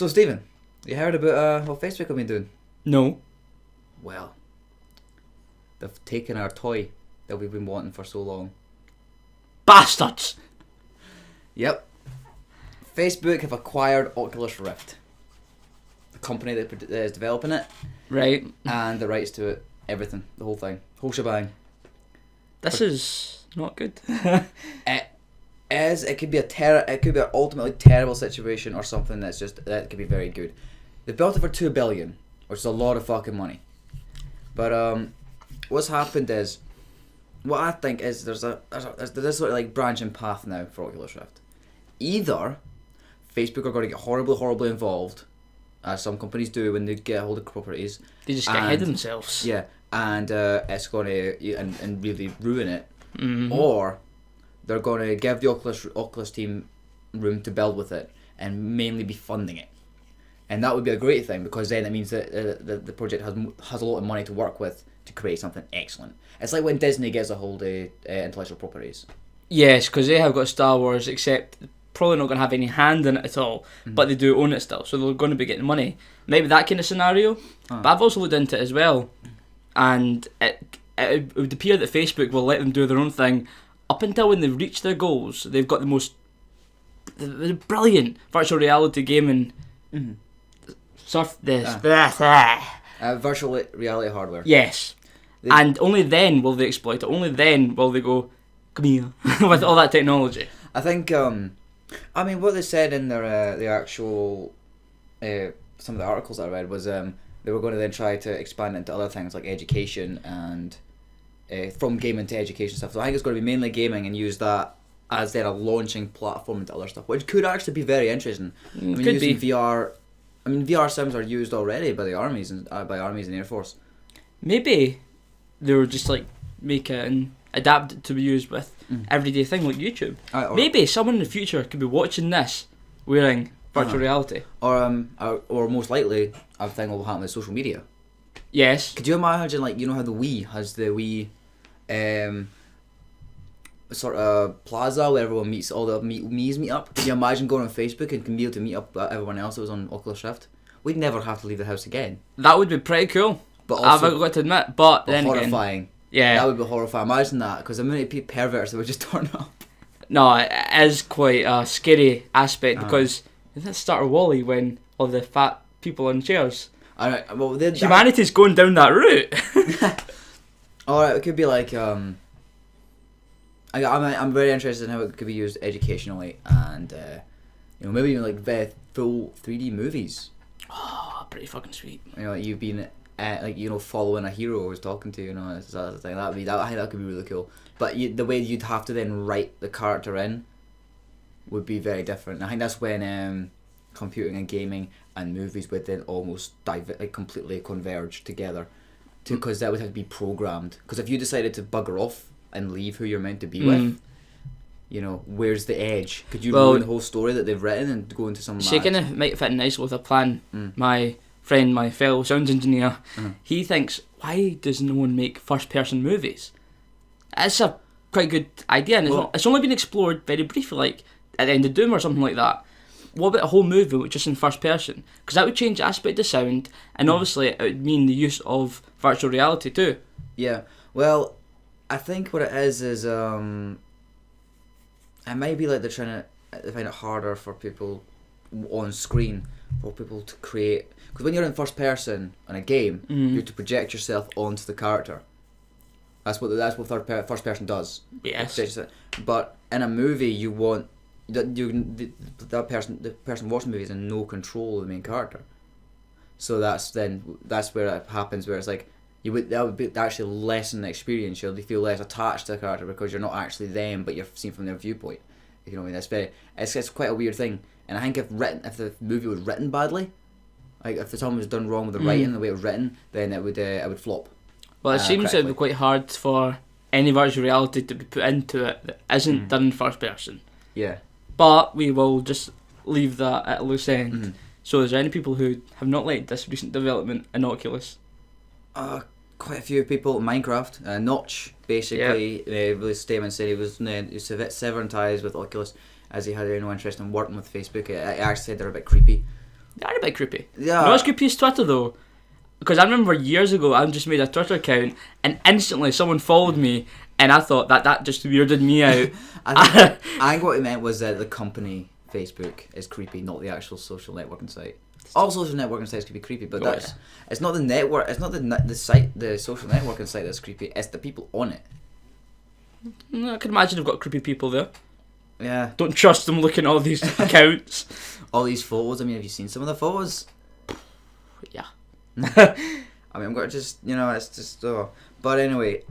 So, Stephen, you heard about what Facebook have been doing? No. Well, they've taken our toy that we've been wanting for so long. Bastards! Yep. Facebook have acquired Oculus Rift. The company that is developing it. Right. And the rights to it. Everything. The whole thing. Whole shebang. This is not good. It could be it could be an ultimately terrible situation or something that could be very good. They built it for $2 billion, which is a lot of fucking money. But what's happened is, what I think is there's this sort of like branching path now for Oculus Rift. Either Facebook are going to get horribly involved, as some companies do when they get hold of properties. They just get ahead of themselves. Yeah, and it's going to and really ruin it. Mm-hmm. Or they're going to give the Oculus team room to build with it and mainly be funding it. And that would be a great thing, because then it means that the project has a lot of money to work with to create something excellent. It's like when Disney gets a hold of intellectual properties. Yes, because they have got Star Wars, except probably not going to have any hand in it at all, but they do own it still, so they're going to be getting money. Maybe that kind of scenario. But I've also looked into it as well, and it would appear that Facebook will let them do their own thing up until when they've reached their goals. They've got the brilliant virtual reality gaming. Surf this. Virtual reality hardware. Yes. And only then will they exploit it. Only then will they go, come here, with all that technology. I think, what they said in their the actual, some of the articles that I read was they were going to then try to expand into other things like education and from gaming to education stuff. So I think it's going to be mainly gaming and use that as then a launching platform into other stuff, which could actually be very interesting. Could be. VR. VR sims are used already by the armies and Air Force. Maybe they were just like make it and adapt it to be used with everyday thing like YouTube. Maybe someone in the future could be watching this wearing virtual reality. Or most likely, a thing will happen with social media. Yes. Could you imagine, like, you know how the Wii has the Wii sort of plaza where everyone meets, all the Mii's meet up? Can you imagine going on Facebook and can be able to meet up everyone else that was on Oculus Rift? We'd never have to leave the house again. That would be pretty cool. But also, I've got to admit, but then horrifying. Again, yeah, that would be horrifying. Imagine that, because the many perverts that would just turn up. No, it is quite a scary aspect because that started Wall-E when all the fat people in chairs. Alright, well, humanity's going down that route. Alright, it could be like I'm very interested in how it could be used educationally and maybe even like full 3D movies. Oh, pretty fucking sweet. You've been following a hero I was talking to, that's the thing. I think that could be really cool. But the way you'd have to then write the character in would be very different. I think that's when computing and gaming and movies would then almost completely converge together, because that would have to be programmed. Because if you decided to bugger off and leave who you're meant to be with, where's the edge? Could you ruin the whole story that they've written and go into some See, kind of might fit nicely with a plan. My friend, my fellow sound engineer, he thinks, why does no one make first-person movies? It's a quite good idea, and it's only been explored very briefly, like at the end of Doom or something like that. What about a whole movie which is in first person? Because that would change the aspect of sound, and obviously it would mean the use of virtual reality too. Yeah, well, I think what it is it might be like they're trying to find it harder for people on screen, for people to create. Because when you're in first person in a game, you have to project yourself onto the character. That's what first person does. Yes. But in a movie, you want the person watching the movie is in no control of the main character. So that's where it happens, where it's like that would be actually lessen the experience. You'll feel less attached to the character because you're not actually them, but you're seen from their viewpoint. You know what I mean? It's quite a weird thing. And I think if the movie was written badly, like if the something was done wrong with the writing, the way it was written, then it would flop. Well, it seems it would be quite hard for any virtual reality to be put into it that isn't done in first person. Yeah. But we will just leave that at a loose end. So is there any people who have not liked this recent development in Oculus? Quite a few people. Minecraft. Notch basically released a statement saying he was severing ties with Oculus as he had no interest in working with Facebook. I actually said they're a bit creepy. They're a bit creepy. Yeah. You know what's creepy is Twitter though? Because I remember years ago I just made a Twitter account and instantly someone followed me and I thought that just weirded me out. I think what it meant was that the company Facebook is creepy, not the actual social networking site. All social networking sites can be creepy, but it's not the network. It's not the site, the social networking site that's creepy. It's the people on it. I can imagine I've got creepy people there. Yeah. Don't trust them looking at all these accounts. All these photos. I mean, have you seen some of the photos? Yeah. I mean, I'm gonna just it's just. But anyway,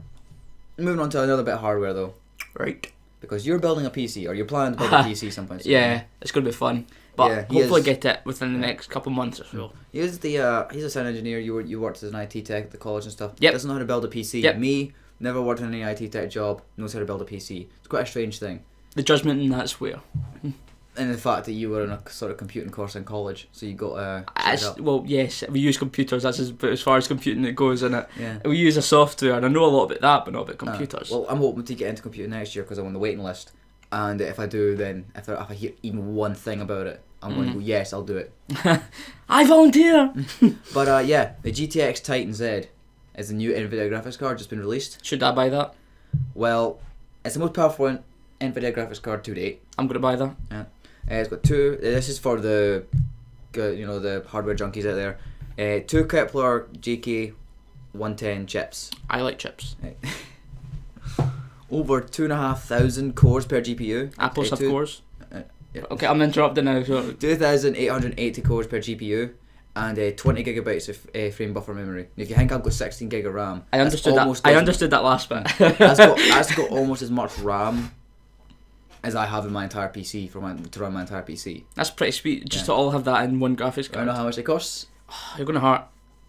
moving on to another bit of hardware though. Right. Because you're building a PC, or you're planning to build a PC sometime soon. Yeah, it's gonna be fun. But Yeah, hopefully get it within the next couple months or so. He's a sound engineer. You worked as an IT tech at the college and stuff. Yep. Doesn't know how to build a PC. Yep. Me, never worked in any IT tech job, knows how to build a PC. It's quite a strange thing. The judgment in that's where. And the fact that you were in a sort of computing course in college, so you got Well, yes, we use computers. That's as far as computing it goes, isn't it? Yeah. We use a software, and I know a lot about that, but not about computers. Well, I'm hoping to get into computing next year because I'm on the waiting list. And if I do, then if I hear even one thing about it, I'm going to go, yes, I'll do it. I volunteer! But yeah, the GTX Titan Z is the new NVIDIA graphics card just been released. Should I buy that? Well, it's the most powerful NVIDIA graphics card to date. I'm going to buy that. Yeah. It's got two. This is for the, the hardware junkies out there. 2 Kepler JK110 chips. I like chips. Right. Over 2,500 cores per GPU. Apples have cores. Yeah. Okay, I'm interrupting now. So. 2,880 cores per GPU. And 20 gigabytes of frame buffer memory. If you think I've got 16 gig of RAM, I understood that last bit. that's got almost as much RAM as I have in my entire PC to run my entire PC. That's pretty sweet. Just to all have that in one graphics card. I know how much it costs. You're gonna hurt.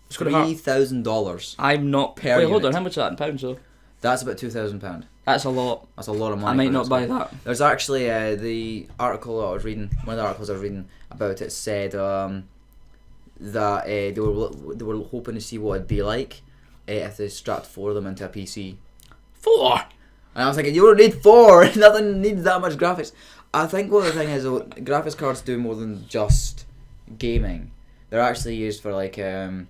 It's gonna hurt. $3,000. I'm not. Per Wait, hold unit. on. How much is that in pounds though? That's about £2,000. That's a lot. That's a lot of money. I might not buy that. There's actually the article I was reading. One of the articles I was reading about it said that they were hoping to see what it'd be like if they strapped 4 of them into a PC. 4. And I was thinking, you don't need 4. Nothing needs that much graphics. I think what the thing is, graphics cards do more than just gaming. They're actually used for 3D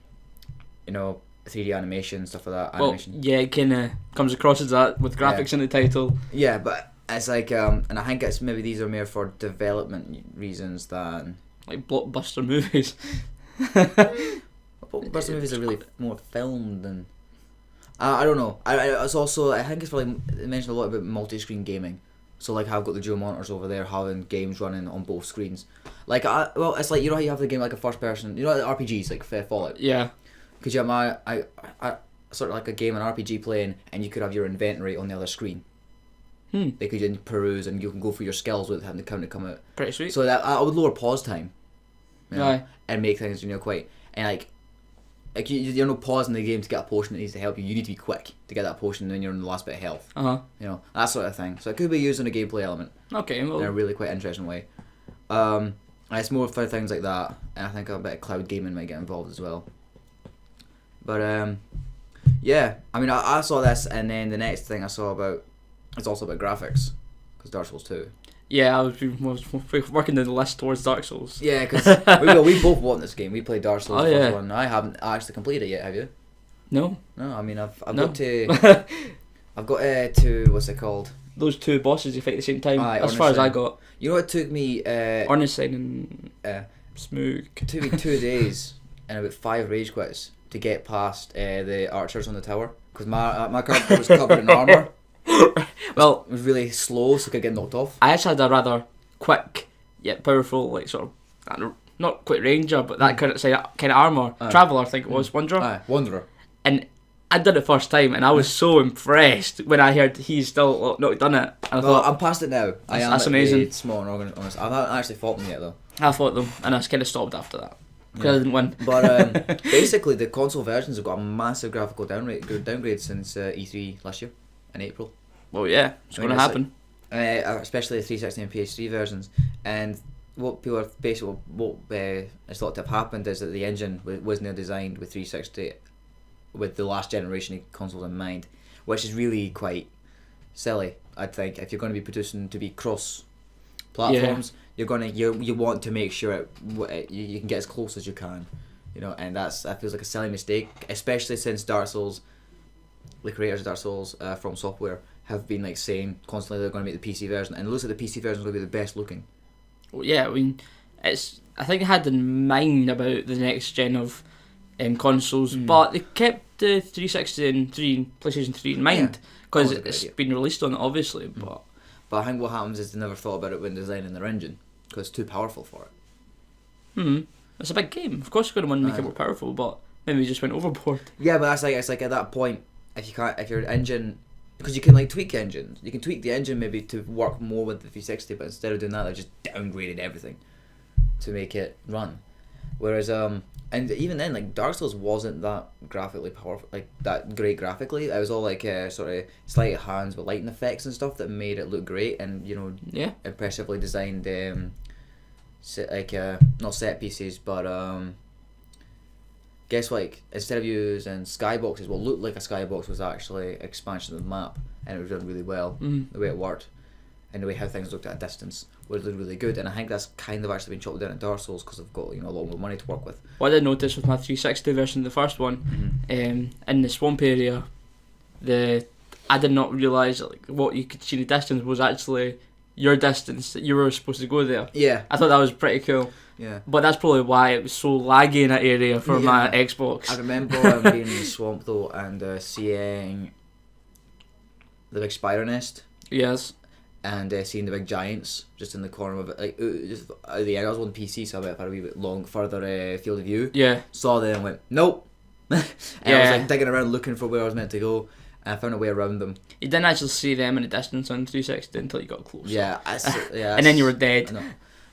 animation, stuff like that. Well, yeah, it kind of comes across as that with graphics in the title. Yeah, but it's and I think it's maybe these are more for development reasons than like blockbuster movies. Blockbuster movies are really more filmed than. I don't know. It's also I think it's probably it mentioned a lot about multi-screen gaming. So I've got the dual monitors over there, having games running on both screens. It's like how you have the game like a first person. RPGs like Fallout. Yeah. Because you have I sort of like a game, an RPG playing, and you could have your inventory on the other screen. They could then peruse, and you can go for your skills without having the counter come out. Pretty sweet. So that I would lower pause time. Aye. And make things quite and you're not pausing the game to get a potion that needs to help you. You need to be quick to get that potion, and then you're in the last bit of health. That sort of thing. So it could be used in a gameplay element. Okay. Well. In a really quite interesting way. And it's more for things like that, and I think a bit of cloud gaming might get involved as well. But yeah, I mean, I saw this, and then the next thing I saw it's also about graphics, because Dark Souls 2. Yeah, I was working the list towards Dark Souls. Yeah, because we both want this game. We played Dark Souls the first one. I haven't actually completed it yet. Have you? No. No, I mean I've got to what's it called? Those 2 bosses you fight at the same time. As far as I got. You know, it took me Ornstein and Smoog. It took me 2 days and about 5 rage quits to get past the archers on the tower, because my character was covered in armor. Well, it was really slow, so I could get knocked off. I actually had a rather quick yet powerful, not quite ranger, but that kind of armor traveller. I think it was Wanderer. And I did it first time, and I was so impressed when I heard he's still not done it. And I thought, I'm past it now. That's amazing. Small and honest. I haven't actually fought them yet though. I fought them, and I kind of stopped after that because I didn't win. But basically, the console versions have got a massive graphical downgrade since E3 last year in April. Well, yeah, it's going to happen. Especially the 360 and PS3 versions. And what people are basically it's thought to have happened is that the engine was now designed with 360 with the last generation of consoles in mind, which is really quite silly. I think if you're going to be producing to be cross platforms, you want to make sure you can get as close as you can, and that feels like a silly mistake, especially since Dark Souls, the creators of Dark Souls, From Software, have been like saying constantly they're going to make the PC version, and it looks like the PC version is going to be the best looking. Well, yeah, I mean, I think I had in mind about the next gen of consoles, but they kept the 360 and PlayStation 3 in mind because it's been released on it, obviously. But I think what happens is they never thought about it when designing their engine because it's too powerful for it. It's a big game. Of course, you're going to want to make it more powerful, but maybe we just went overboard. Yeah, but it's like at that point, if your engine, because you can like tweak engines, you can tweak the engine maybe to work more with the 360, but instead of doing that, they just downgraded everything to make it run. Whereas and even then, like Dark Souls wasn't that graphically powerful, like that great graphically. It was all like sort of sleight of hands with lighting effects and stuff that made it look great and impressively designed not set pieces, but guess what? Like, instead of using skyboxes, what looked like a skybox was actually expansion of the map, and it was done really well. The way it worked, and the way how things looked at a distance was really good. And I think that's kind of actually been chopped down at Dark Souls because they've got a lot more money to work with. What I did notice with my 360 version of the first one, in the swamp area, I did not realise that like what you could see in the distance was actually your distance that you were supposed to go there. Yeah, I thought that was pretty cool. Yeah, but that's probably why it was so laggy in that area for my Xbox. I remember being in the swamp though and seeing the big spider nest. Yes. And seeing the big giants just in the corner of it, like just out of the air. I was on PC, so I went for a wee bit further field of view. Yeah. Saw them and went nope. And I was like digging around looking for where I was meant to go, and I found a way around them. You didn't actually see them in the distance on 360 until you got close. Yeah, and then you were dead.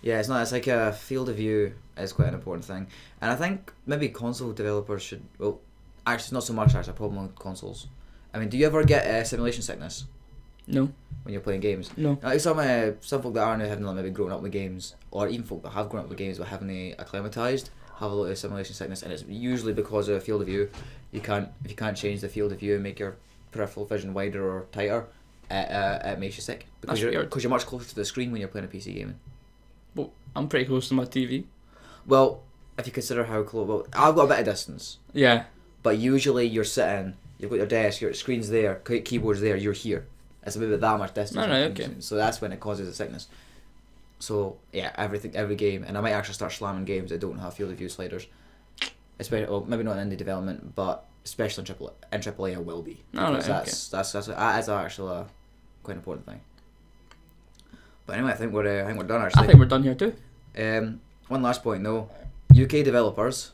Yeah, it's not. It's like a field of view is quite an important thing, and I think maybe console developers should. Well, actually, it's not so much actually a problem with consoles. I mean, do you ever get simulation sickness? No. When you're playing games? No. Like some folk that aren't having maybe grown up with games, or even folk that have grown up with games but haven't acclimatized, have a lot of simulation sickness, and it's usually because of field of view. If you can't change the field of view and make your peripheral vision wider or tighter, it makes you sick because you're much closer to the screen when you're playing a PC game. Well, I'm pretty close to my TV. Well, if you consider how close, well, I've got a bit of distance. Yeah. But usually you're sitting, you've got your desk, your screen's there, keyboard's there, you're here. It's about that much distance. Okay. So that's when it causes a sickness. So yeah, every game, and I might actually start slamming games that don't have field of view sliders. Especially, maybe not in indie development, but especially in AAA, I will be. That's actually a quite important thing. But anyway, I think we're done actually. I think we're done here too. One last point though, UK developers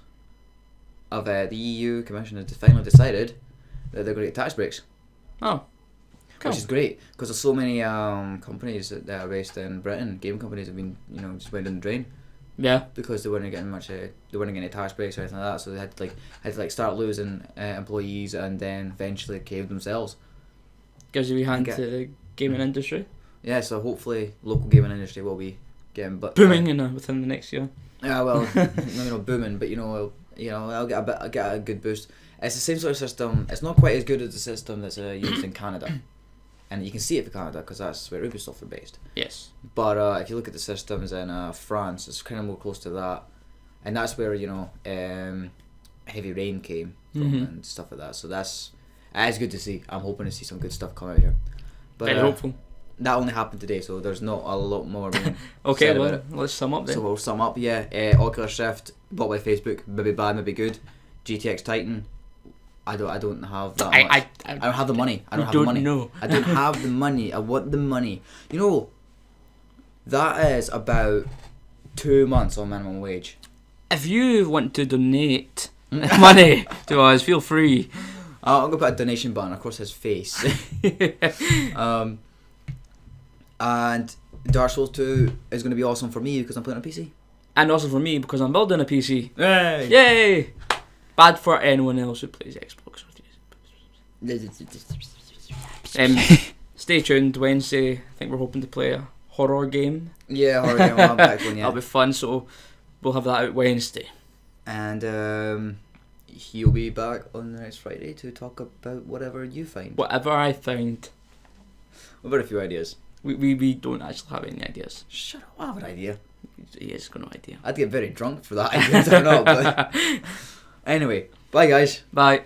of the EU Commission has finally decided that they're going to get tax breaks. Oh. Cool. Which is great because there's so many companies that are based in Britain. Game companies have been just went down the drain. Yeah. Because they weren't getting any tax breaks or anything like that, so they had to start losing employees and then eventually cave themselves. Gives you a hand to the gaming industry. Yeah, so hopefully local gaming industry will be getting booming within the next year. Yeah, well, maybe not booming, but I'll get a good boost. It's the same sort of system. It's not quite as good as the system that's used in Canada. And you can see it for Canada because that's where Ubisoft are based. Yes. But if you look at the systems in France, it's kind of more close to that, and that's where Heavy Rain came from and stuff like that. So that's good to see. I'm hoping to see some good stuff come out here. But very hopeful. That only happened today, so there's not a lot more. Okay, well, let's sum up then. So we'll sum up. Yeah, Oculus Rift bought by Facebook. Maybe bad, maybe good. GTX Titan. I don't have that much. I don't have the money. I don't have the money. Know. I don't have the money. I want the money. That is about 2 months on minimum wage. If you want to donate money to us, feel free. I'm gonna put a donation button across his face. And Dark Souls 2 is gonna be awesome for me because I'm playing on a PC. And also for me because I'm building a PC. Yay! Yay! Bad for anyone else who plays Xbox. Stay tuned. Wednesday, I think we're hoping to play a horror game. Yeah, horror game. I'll have one, yeah. That'll be fun. So we'll have that out Wednesday. And he'll be back on the next Friday to talk about whatever you find. Whatever I find. We've got a few ideas. We don't actually have any ideas. Shut up! I have an idea. He has got no idea. I'd get very drunk for that idea. I don't know. But anyway, bye guys. Bye.